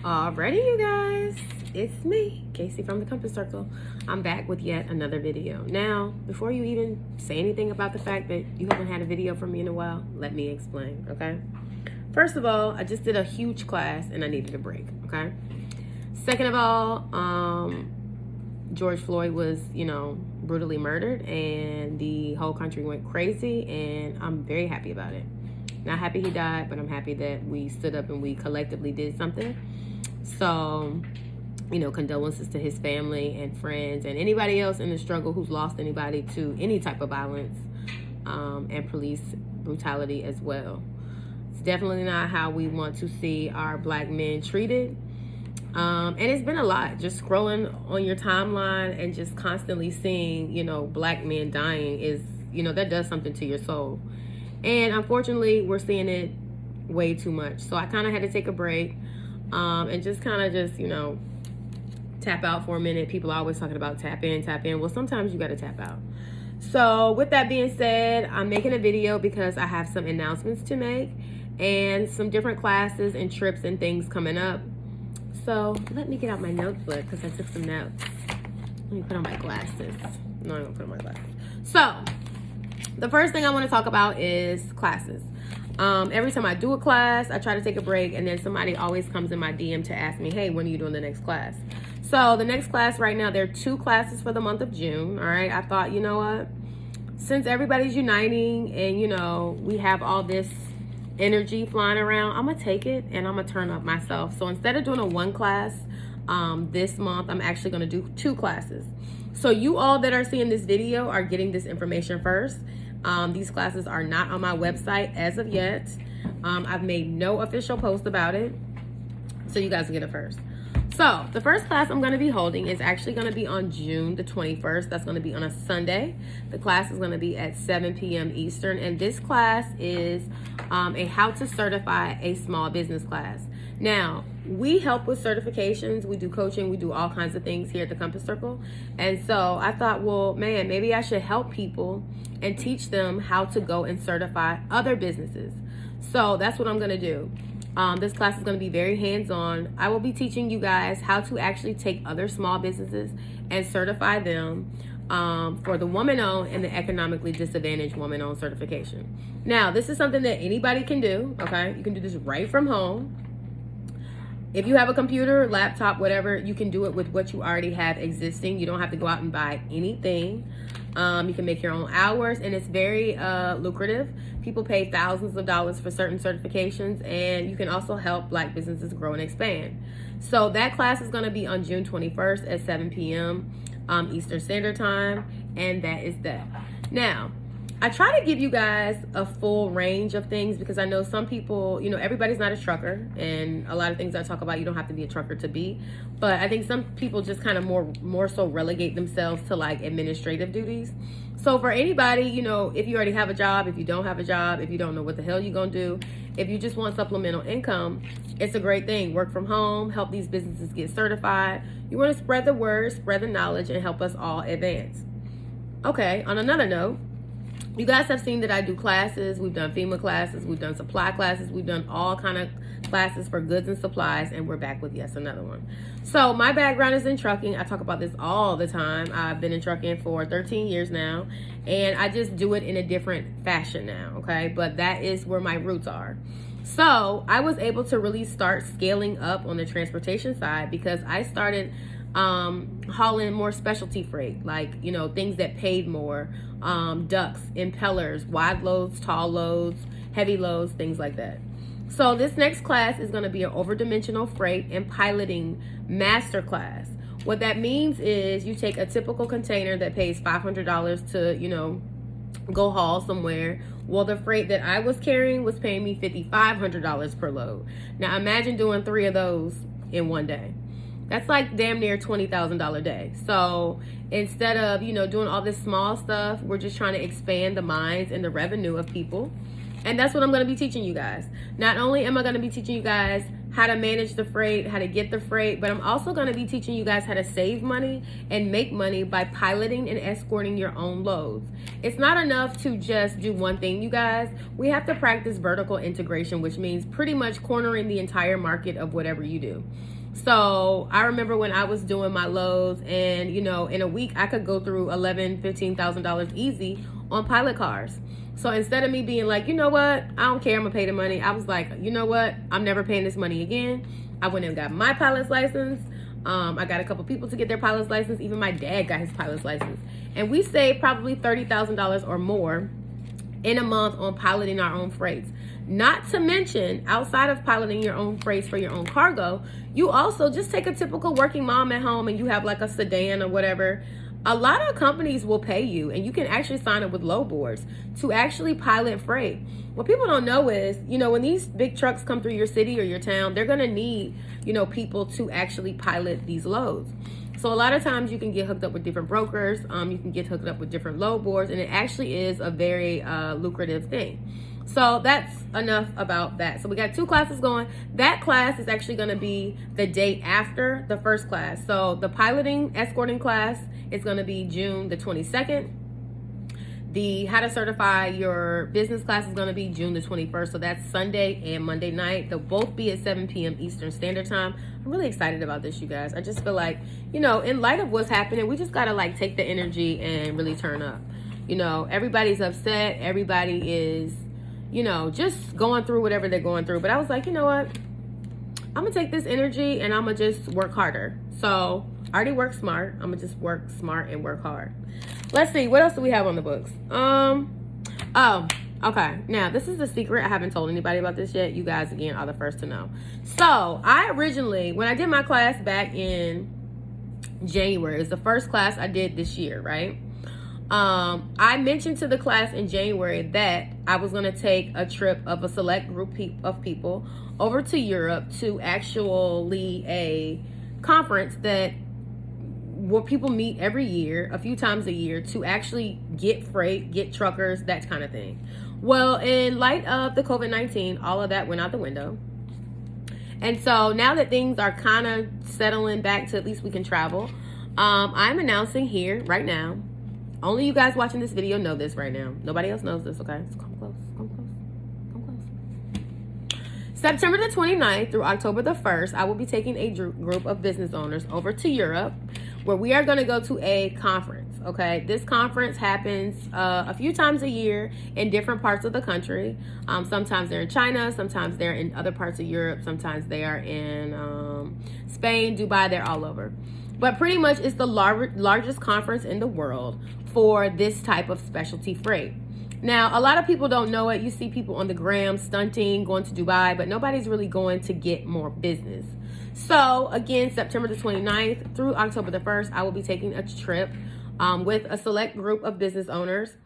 Alrighty, you guys, it's me, Casey from the Compass Circle. I'm back with yet another video. Now, before you even say anything about the fact that you haven't had a video from me in a while, let me explain, okay? First of all, I just did a huge class and I needed a break, okay? Second of all, George Floyd was, brutally murdered and the whole country went crazy, and I'm very happy about it. Not happy he died, but I'm happy that we stood up and we collectively did something. So, condolences to his family and friends and anybody else in the struggle who's lost anybody to any type of violence and police brutality as well. It's definitely not how we want to see our black men treated. And it's been a lot. Just scrolling on your timeline and just constantly seeing, black men dying is, that does something to your soul. And unfortunately, we're seeing it way too much. So I kind of had to take a break and just tap out for a minute. People are always talking about tap in, tap in. Well, sometimes you got to tap out. So with that being said, I'm making a video because I have some announcements to make and some different classes and trips and things coming up. So let me get out my notebook because I took some notes. Let me put on my glasses. No, I'm going to put on my glasses. So the first thing I want to talk about is classes. Every time I do a class, I try to take a break, and then somebody always comes in my DM to ask me, hey, when are you doing the next class? So the next class right now, there are 2 classes for the month of June. All right. I thought, you know what? Since everybody's uniting and, we have all this energy flying around, I'm going to take it and I'm going to turn up myself. So instead of doing a 1 class this month, I'm actually going to do 2 classes. So you all that are seeing this video are getting this information first. These classes are not on my website as of yet. I've made no official post about it, so you guys will get it first. So the first class I'm going to be holding is actually going to be on June the 21st. That's going to be on a Sunday. The class is going to be at 7 p.m. Eastern, and this class is a how to certify a small business class. Now, we help with certifications, we do coaching, we do all kinds of things here at the Compass Circle. And so I thought, well, man, maybe I should help people and teach them how to go and certify other businesses. So that's what I'm going to do. This class is going to be very hands-on. I will be teaching you guys how to actually take other small businesses and certify them for the woman-owned and the economically disadvantaged woman-owned certification. Now, this is something that anybody can do, okay? You can do this right from home. If you have a computer, laptop, whatever, you can do it with what you already have existing. You don't have to go out and buy anything. You can make your own hours, and it's very lucrative. People pay thousands of dollars for certain certifications, and you can also help black businesses grow and expand. So that class is going to be on June 21st at 7 p.m. Eastern Standard Time, and that is that. Now, I try to give you guys a full range of things because I know some people, everybody's not a trucker, and a lot of things I talk about, you don't have to be a trucker to be. But I think some people just kind of more so relegate themselves to like administrative duties. So for anybody, if you already have a job, if you don't have a job, if you don't know what the hell you're going to do, if you just want supplemental income, it's a great thing. Work from home, help these businesses get certified. You want to spread the word, spread the knowledge, and help us all advance. Okay, on another note, you guys have seen that I do classes. We've done FEMA classes. We've done supply classes. We've done all kind of classes for goods and supplies, and we're back with yes, another one. So my background is in trucking. I talk about this all the time. I've been in trucking for 13 years now, and I just do it in a different fashion now, okay? But that is where my roots are. So I was able to really start scaling up on the transportation side because I started hauling more specialty freight, like, things that paid more, ducts, impellers, wide loads, tall loads, heavy loads, things like that. So this next class is going to be an overdimensional freight and piloting master class. What that means is you take a typical container that pays $500 to, go haul somewhere. Well, the freight that I was carrying was paying me $5,500 per load. Now imagine doing 3 of those in one day. That's like damn near $20,000 a day. So instead of, doing all this small stuff, we're just trying to expand the minds and the revenue of people. And that's what I'm going to be teaching you guys. Not only am I going to be teaching you guys how to manage the freight, how to get the freight, but I'm also going to be teaching you guys how to save money and make money by piloting and escorting your own loads. It's not enough to just do one thing, you guys. We have to practice vertical integration, which means pretty much cornering the entire market of whatever you do. So I remember when I was doing my loads, and you know, in a week I could go through $11,000-15,000 easy on pilot cars. So instead of me being like, you know what, I don't care, I'm gonna pay the money, I was like, you know what, I'm never paying this money again. I went and got my pilot's license. I got a couple people to get their pilot's license. Even my dad got his pilot's license, and we saved probably $30,000 or more in a month on piloting our own freights. Not to mention, outside of piloting your own freights for your own cargo, you also just take a typical working mom at home and you have like a sedan or whatever. A lot of companies will pay you, and you can actually sign up with load boards to actually pilot freight. What people don't know is, you know, when these big trucks come through your city or your town, they're gonna need, you know, people to actually pilot these loads. So a lot of times you can get hooked up with different brokers, you can get hooked up with different load boards, and it actually is a very lucrative thing. So that's enough about that. So we got 2 classes going. That class is actually going to be the day after the first class. So the piloting escorting class is going to be June the 22nd. The how to certify your business class is going to be June the 21st. So that's Sunday and Monday night. They'll both be at 7 p.m. Eastern Standard Time. I'm really excited about this, you guys. I just feel like, you know, in light of what's happening, we just got to like take the energy and really turn up. You know, everybody's upset. Everybody is, you know, just going through whatever they're going through. But I was like, you know what? I'm going to take this energy and I'm going to just work harder. So I already work smart. I'm going to just work smart and work hard. Let's see. What else do we have on the books? Oh, okay. Now, this is a secret. I haven't told anybody about this yet. You guys, again, are the first to know. So I originally, when I did my class back in January, it's the first class I did this year, right? I mentioned to the class in January that I was going to take a trip of a select group of people over to Europe to actually a conference that where people meet every year, a few times a year, to actually get freight, get truckers, that kind of thing. Well, in light of the COVID-19, all of that went out the window. And so now that things are kind of settling back to at least we can travel, I'm announcing here right now. Only you guys watching this video know this right now. Nobody else knows this, okay? So come close, come close, come close. September the 29th through October the 1st, I will be taking a group of business owners over to Europe, where we are going to go to a conference, okay? This conference happens a few times a year in different parts of the country. Sometimes they're in China, sometimes they're in other parts of Europe, sometimes they are in Spain, Dubai, they're all over. But pretty much it's the largest conference in the world for this type of specialty freight. Now, a lot of people don't know it. You see people on the gram stunting, going to Dubai, but nobody's really going to get more business. So again, September the 29th through October the 1st, I will be taking a trip with a select group of business owners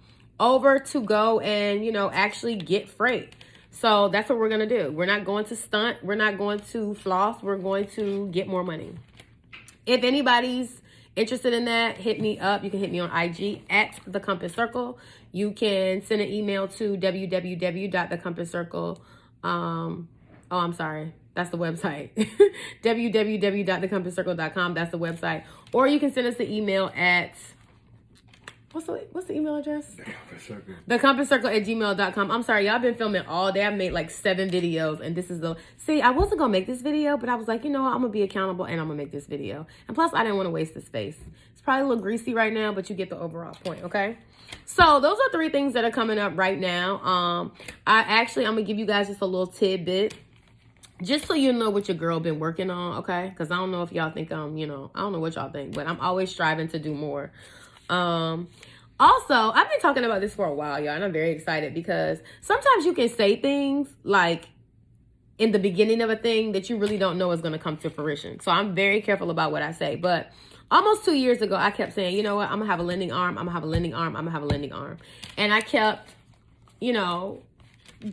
over to go and, you know, actually get freight. So that's what we're going to do. We're not going to stunt. We're not going to floss. We're going to get more money. If anybody's interested in that, hit me up. You can hit me on IG at The Compass Circle. You can send an email to www.thecompasscircle. I'm sorry. That's the website. www.thecompasscircle.com. That's the website. Or you can send us the email at, what's the email address? thecompasscircle@gmail.com. I'm sorry, y'all been filming all day. I've made like 7 videos, and this is see, I wasn't gonna make this video, but I was like, you know what, I'm gonna be accountable and I'm gonna make this video. And plus, I didn't want to waste the space. It's probably a little greasy right now, but you get the overall point, okay? So those are 3 things that are coming up right now. I'm gonna give you guys just a little tidbit, just so you know what your girl been working on, okay? Because I don't know if y'all think I don't know what y'all think, but I'm always striving to do more. Also, I've been talking about this for a while, y'all, and I'm very excited because sometimes you can say things like in the beginning of a thing that you really don't know is going to come to fruition. So I'm very careful about what I say. But almost 2 years ago, I kept saying, you know what, I'm going to have a lending arm. I'm going to have a lending arm. I'm going to have a lending arm. And I kept, you know,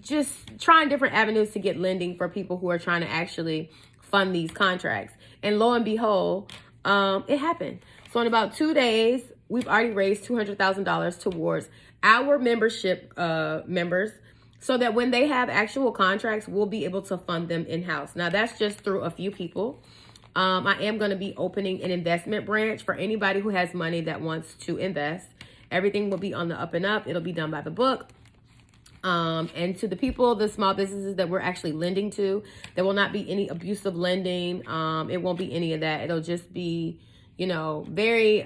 just trying different avenues to get lending for people who are trying to actually fund these contracts. And lo and behold, it happened. So in about 2 days, we've already raised $200,000 towards our membership members, so that when they have actual contracts, we'll be able to fund them in-house. Now, that's just through a few people. I am going to be opening an investment branch for anybody who has money that wants to invest. Everything will be on the up and up. It'll be done by the book. And to the people, the small businesses that we're actually lending to, there will not be any abusive lending. It won't be any of that. It'll just be, you know, very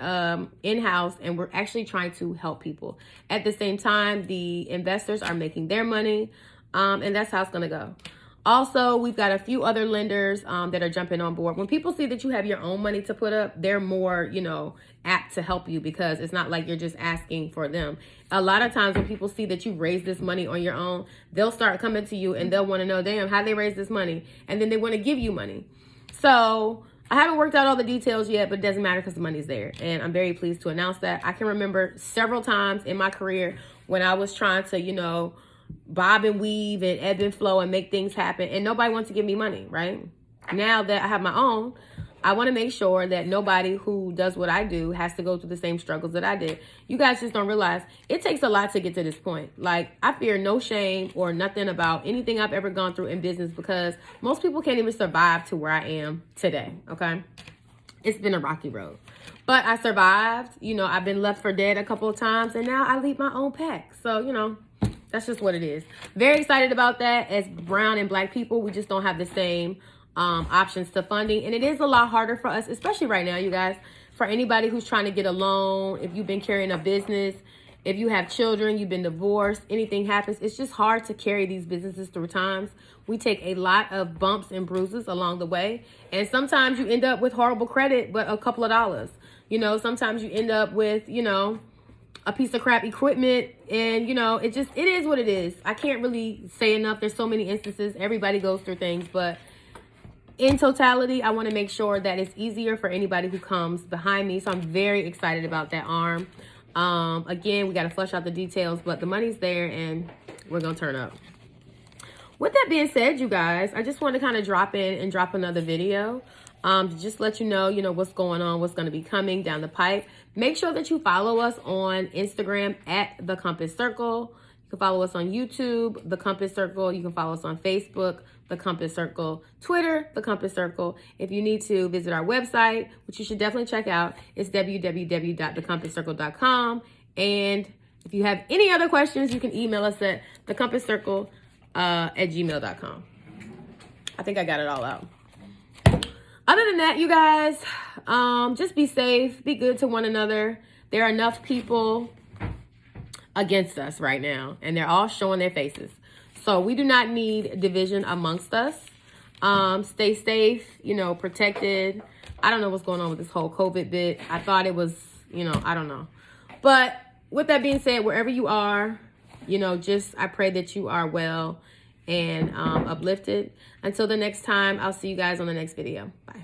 in-house, and we're actually trying to help people. At the same time, the investors are making their money, and that's how it's going to go. Also, we've got a few other lenders that are jumping on board. When people see that you have your own money to put up, they're more, you know, apt to help you, because it's not like you're just asking for them. A lot of times when people see that you raise this money on your own, they'll start coming to you and they'll want to know, damn, how they raise this money? And then they want to give you money. So I haven't worked out all the details yet, but it doesn't matter because the money's there. And I'm very pleased to announce that. I can remember several times in my career when I was trying to, you know, bob and weave and ebb and flow and make things happen, and nobody wants to give me money, right? Now that I have my own, I want to make sure that nobody who does what I do has to go through the same struggles that I did. You guys just don't realize it takes a lot to get to this point. Like, I fear no shame or nothing about anything I've ever gone through in business, because most people can't even survive to where I am today, okay? It's been a rocky road, but I survived. You know, I've been left for dead a couple of times, and now I lead my own pack. So, you know, that's just what it is. Very excited about that. As brown and black people, we just don't have the same options to funding. And it is a lot harder for us, especially right now, you guys. For anybody who's trying to get a loan, if you've been carrying a business, if you have children, you've been divorced, anything happens, it's just hard to carry these businesses through times. We take a lot of bumps and bruises along the way. And sometimes you end up with horrible credit, but a couple of dollars. You know, sometimes you end up with, you know, a piece of crap equipment, and you know, it is what it is. I can't really say enough. There's so many instances. Everybody goes through things, but in totality, I want to make sure that it's easier for anybody who comes behind me. So I'm very excited about that arm. Again, we got to flush out the details, but the money's there and we're gonna turn up. With that being said, you guys, I just want to kind of drop in and drop another video. To just let you know, what's going on, what's going to be coming down the pipe. Make sure that you follow us on Instagram at The Compass Circle. You can follow us on YouTube, The Compass Circle. You can follow us on Facebook, The Compass Circle. Twitter, The Compass Circle. If you need to visit our website, which you should definitely check out, it's www.thecompasscircle.com. And if you have any other questions, you can email us at thecompasscircle@gmail.com. I think I got it all out. Other than that, you guys, just be safe, be good to one another. There are enough people against us right now, and they're all showing their faces. So we do not need division amongst us. Stay safe, protected. I don't know what's going on with this whole COVID bit. I thought it was, I don't know. But with that being said, wherever you are, I pray that you are well and uplifted. Until the next time, I'll see you guys on the next video. Bye.